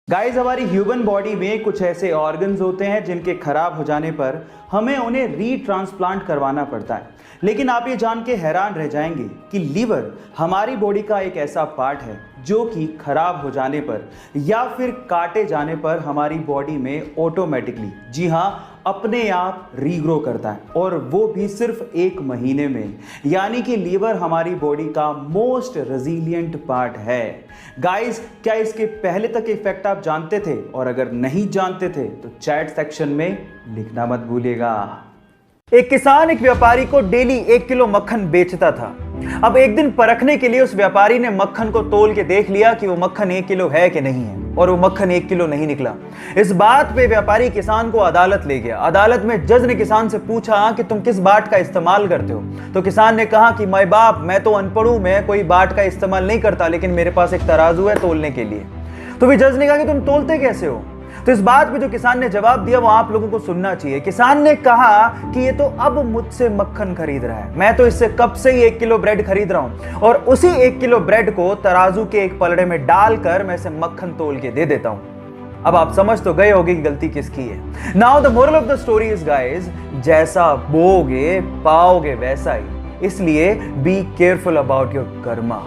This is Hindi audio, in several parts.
गाइस, हमारी ह्यूमन बॉडी में कुछ ऐसे ऑर्गन्स होते हैं जिनके खराब हो जाने पर हमें उन्हें रीट्रांसप्लांट करवाना पड़ता है। लेकिन आप ये जान के हैरान रह जाएंगे कि लीवर हमारी बॉडी का एक ऐसा पार्ट है जो कि खराब हो जाने पर या फिर काटे जाने पर हमारी बॉडी में ऑटोमेटिकली, जी हाँ, अपने आप रीग्रो करता है, और वो भी सिर्फ 1 महीने में। यानी कि लीवर हमारी बॉडी का मोस्ट रेजिलिएंट पार्ट है। गाइस, क्या इसके पहले तक इफेक्ट आप जानते थे? और अगर नहीं जानते थे तो चैट सेक्शन में लिखना मत भूलिएगा। एक किसान एक व्यापारी को डेली 1 किलो मक्खन बेचता था। अब एक दिन परखने के लिए उस व्यापारी ने मक्खन को तोल के देख लिया कि वो मक्खन 1 किलो है कि नहीं है, और वो मक्खन 1 किलो नहीं निकला। इस बात पे व्यापारी किसान को अदालत ले गया। अदालत में जज ने किसान से पूछा कि तुम किस बाट का इस्तेमाल करते हो? तो किसान ने कहा कि माय बाप, मैं तो अनपढ़ हूं, मैं कोई बाट का इस्तेमाल नहीं करता, लेकिन मेरे पास एक तराजू है तोलने के लिए। तो भी जज ने कहा कि तुम तोलते कैसे हो? तो इस बात पे जो किसान ने जवाब दिया वो आप लोगों को सुनना चाहिए। किसान ने कहा कि ये तो अब मुझसे मक्खन खरीद रहा है, मैं तो इससे कब से ही 1 किलो ब्रेड खरीद रहा हूं, और उसी 1 किलो ब्रेड को तराजू के एक पलड़े में डालकर मैं इसे मक्खन तोल के दे देता हूं। अब आप समझ तो गए होंगे कि गलती किसकी है। Now the moral of the story is guys, जैसा बोओगे पाओगे वैसा ही, इसलिए be careful about your Karma.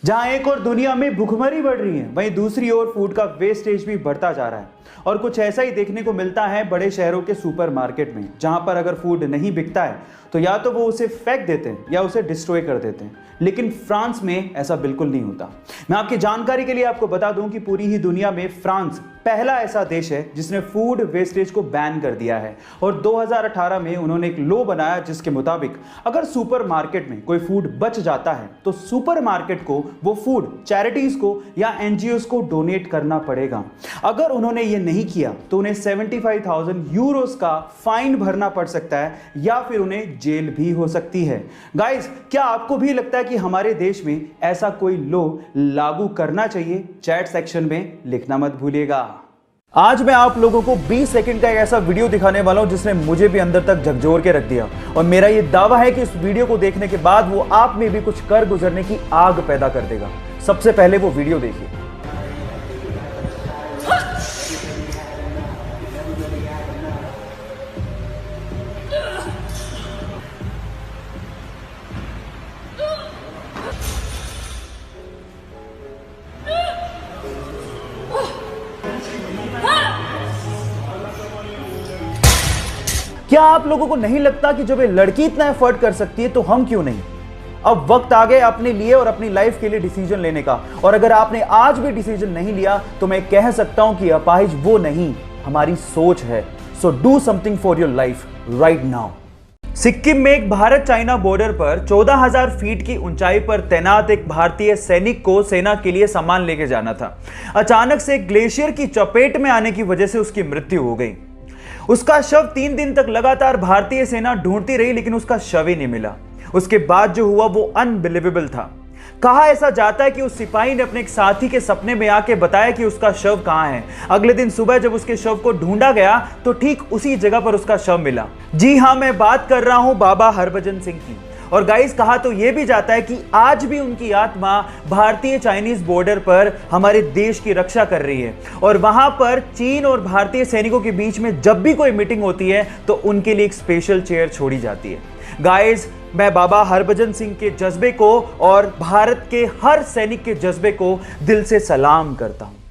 जहां एक और दुनिया में भुखमरी बढ़ रही है, वहीं दूसरी ओर फूड का वेस्टेज भी बढ़ता जा रहा है। और कुछ ऐसा ही देखने को मिलता है बड़े शहरों के सुपरमार्केट में, जहां पर अगर फूड नहीं बिकता है तो या तो वो उसे फेंक देते हैं या उसे डिस्ट्रॉय कर देते हैं। लेकिन फ्रांस में ऐसा बिल्कुल नहीं होता। मैं आपकी जानकारी के लिए आपको बता दूं कि पूरी ही दुनिया में फ्रांस पहला ऐसा देश है जिसने फूड वेस्टेज को बैन कर दिया है। और 2018 में उन्होंने एक लॉ बनाया जिसके मुताबिक अगर सुपरमार्केट में कोई फूड बच जाता है तो सुपरमार्केट को वो फूड चैरिटीज को या एनजीओज को डोनेट करना पड़ेगा। अगर उन्होंने ये नहीं किया तो उन्हें 75,000 यूरोस का फाइन भरना पड़ सकता है या फिर उन्हें जेल भी हो सकती है। गाइस, क्या आपको भी लगता है कि हमारे देश में ऐसा कोई लॉ लागू करना चाहिए? चैट सेक्शन में लिखना मत भूलिएगा। आज मैं आप लोगों को 20 सेकंड का एक ऐसा वीडियो दिखाने वाला हूं जिसने मुझे भी अंदर तक झकझोर के रख दिया, और मेरा ये दावा है कि इस वीडियो को देखने के बाद वो आप में भी कुछ कर गुजरने की आग पैदा कर देगा। सबसे पहले वो वीडियो देखिए। क्या आप लोगों को नहीं लगता कि जब ये लड़की इतना एफर्ट कर सकती है तो हम क्यों नहीं? अब वक्त आ गया अपने लिए और अपनी लाइफ के लिए डिसीजन लेने का, और अगर आपने आज भी डिसीजन नहीं लिया तो मैं कह सकता हूं कि अपाहिज वो नहीं, हमारी सोच है। So do something for your life right now. Sikkim में एक भारत चाइना बॉर्डर पर 14,000 फीट की ऊंचाई पर तैनात एक भारतीय सैनिक को सेना के लिए सामान लेके जाना था। अचानक से ग्लेशियर की चपेट में आने की वजह से उसकी मृत्यु हो गई। उसका शव 3 दिन तक लगातार भारतीय सेना ढूंढती रही, लेकिन उसका शव ही नहीं मिला। उसके बाद जो हुआ वो अनबिलीवेबल था। कहा ऐसा जाता है कि उस सिपाही ने अपने एक साथी के सपने में आके बताया कि उसका शव कहां है। अगले दिन सुबह जब उसके शव को ढूंढा गया तो ठीक उसी जगह पर उसका शव मिला। जी हां, मैं बात कर रहा हूं बाबा हरभजन सिंह की। और गाइस, कहा तो यह भी जाता है कि आज भी उनकी आत्मा भारतीय चाइनीज बॉर्डर पर हमारे देश की रक्षा कर रही है, और वहां पर चीन और भारतीय सैनिकों के बीच में जब भी कोई मीटिंग होती है तो उनके लिए एक स्पेशल चेयर छोड़ी जाती है। गाइस, मैं बाबा हरभजन सिंह के जज्बे को और भारत के हर सैनिक के जज्बे को दिल से सलाम करता हूं।